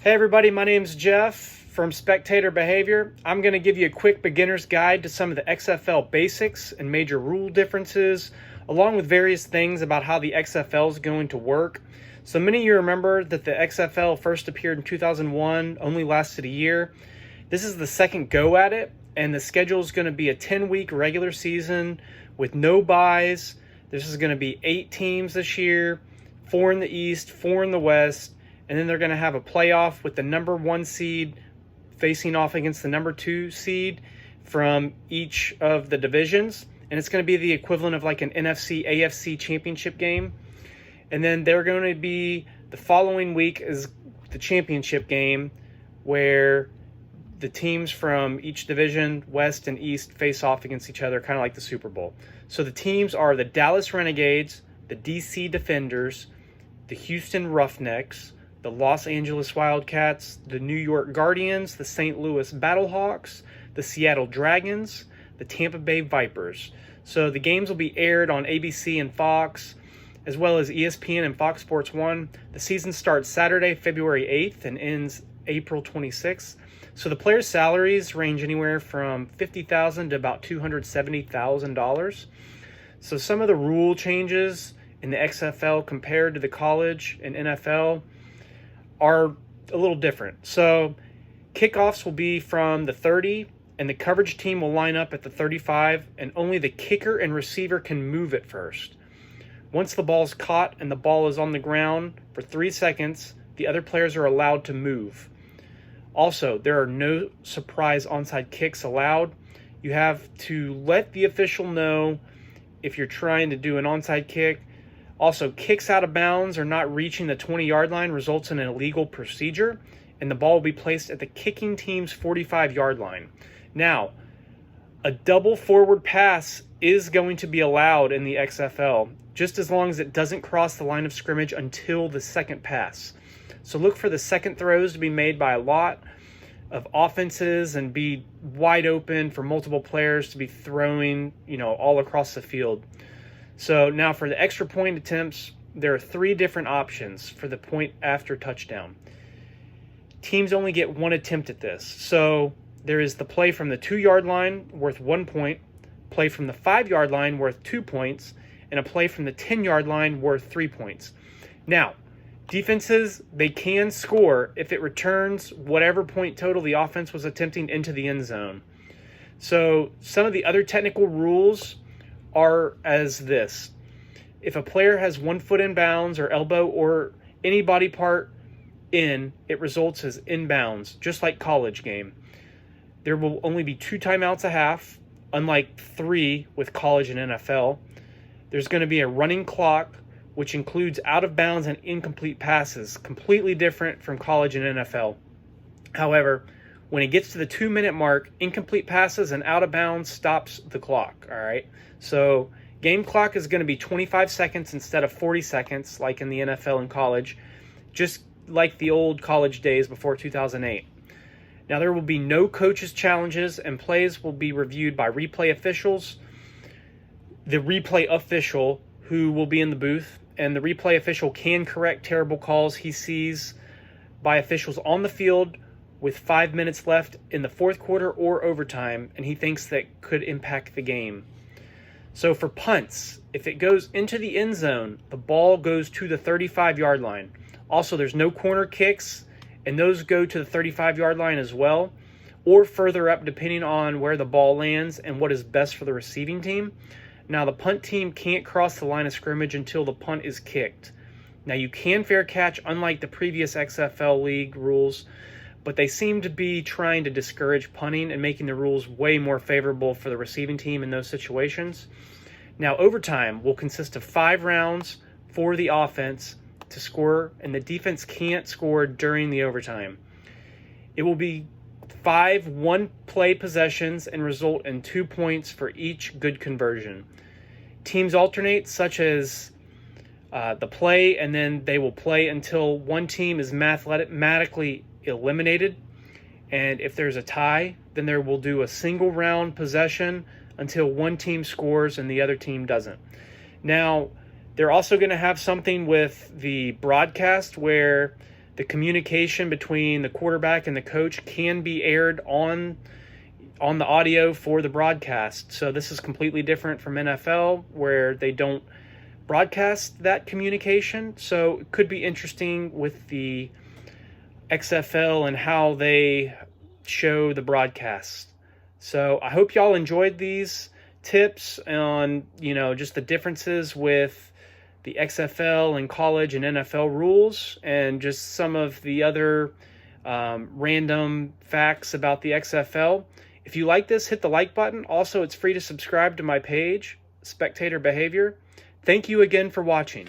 Hey everybody, my name's Jeff from Spectator Behavior. I'm going to give you a quick beginner's guide to some of the XFL basics and major rule differences, along with various things about how the XFL is going to work. So many of you remember that the XFL first appeared in 2001, only lasted a year. This is the second go at it, and the schedule is going to be a 10-week regular season with no byes. This is going to be 8 teams this year, 4 in the East, 4 in the West. And then they're going to have a playoff with the number 1 seed facing off against the number 2 seed from each of the divisions. And it's going to be the equivalent of like an NFC, AFC championship game. And then they're going to be, the following week is the championship game where the teams from each division, West and East, face off against each other, kind of like the Super Bowl. So the teams are the Dallas Renegades, the DC Defenders, the Houston Roughnecks, the Los Angeles Wildcats, the New York Guardians, the St. Louis Battlehawks, the Seattle Dragons, the Tampa Bay Vipers. So the games will be aired on ABC and Fox, as well as ESPN and Fox Sports 1. The season starts Saturday, February 8th and ends April 26th. So the players' salaries range anywhere from $50,000 to about $270,000. So some of the rule changes in the XFL compared to the college and NFL are a little different. So kickoffs will be from the 30, and the coverage team will line up at the 35, and only the kicker and receiver can move it first. Once the ball's caught and the ball is on the ground for 3 seconds, the other players are allowed to move. Also, there are no surprise onside kicks allowed. You have to let the official know if you're trying to do an onside kick. Also, kicks out of bounds or not reaching the 20-yard line results in an illegal procedure, and the ball will be placed at the kicking team's 45-yard line. Now, a double forward pass is going to be allowed in the XFL, just as long as it doesn't cross the line of scrimmage until the second pass. So look for the second throws to be made by a lot of offenses and be wide open for multiple players to be throwing, all across the field. So now for the extra point attempts, there are 3 different options for the point after touchdown. Teams only get 1 attempt at this. So there is the play from the 2-yard line worth 1 point, play from the 5-yard line worth 2 points, and a play from the 10-yard line worth 3 points. Now, defenses, they can score if it returns whatever point total the offense was attempting into the end zone. So some of the other technical rules are as this. If a player has 1 foot in bounds or elbow or any body part in, it results as inbounds, just like college game. There will only be 2 timeouts a half, unlike 3 with college and NFL. There's going to be a running clock, which includes out of bounds and incomplete passes, completely different from college and NFL. However, when it gets to the 2-minute mark, incomplete passes and out of bounds stops the clock, all right? So game clock is going to be 25 seconds instead of 40 seconds like in the NFL and college, just like the old college days before 2008. Now there will be no coaches' challenges, and plays will be reviewed by replay officials. The replay official who will be in the booth, and the replay official can correct terrible calls he sees by officials on the field with 5 minutes left in the fourth quarter or overtime, and he thinks that could impact the game. So for punts, if it goes into the end zone, the ball goes to the 35-yard line. Also, there's no corner kicks, and those go to the 35-yard line as well, or further up depending on where the ball lands and what is best for the receiving team. Now, the punt team can't cross the line of scrimmage until the punt is kicked. Now, you can fair catch, unlike the previous XFL league rules, but they seem to be trying to discourage punting and making the rules way more favorable for the receiving team in those situations. Now, overtime will consist of 5 rounds for the offense to score, and the defense can't score during the overtime. It will be 5 one-play possessions and result in 2 points for each good conversion. Teams alternate, such as the play, and then they will play until one team is mathematically eliminated. And if there's a tie, then there will do a single round possession until one team scores and the other team doesn't. Now, they're also going to have something with the broadcast where the communication between the quarterback and the coach can be aired on the audio for the broadcast. So this is completely different from NFL, where they don't broadcast that communication. So it could be interesting with the XFL and how they show the broadcast. So I hope y'all enjoyed these tips on, just the differences with the XFL and college and NFL rules, and just some of the other random facts about the XFL. If you like this, hit the like button. Also, it's free to subscribe to my page, Spectator Behavior. Thank you again for watching.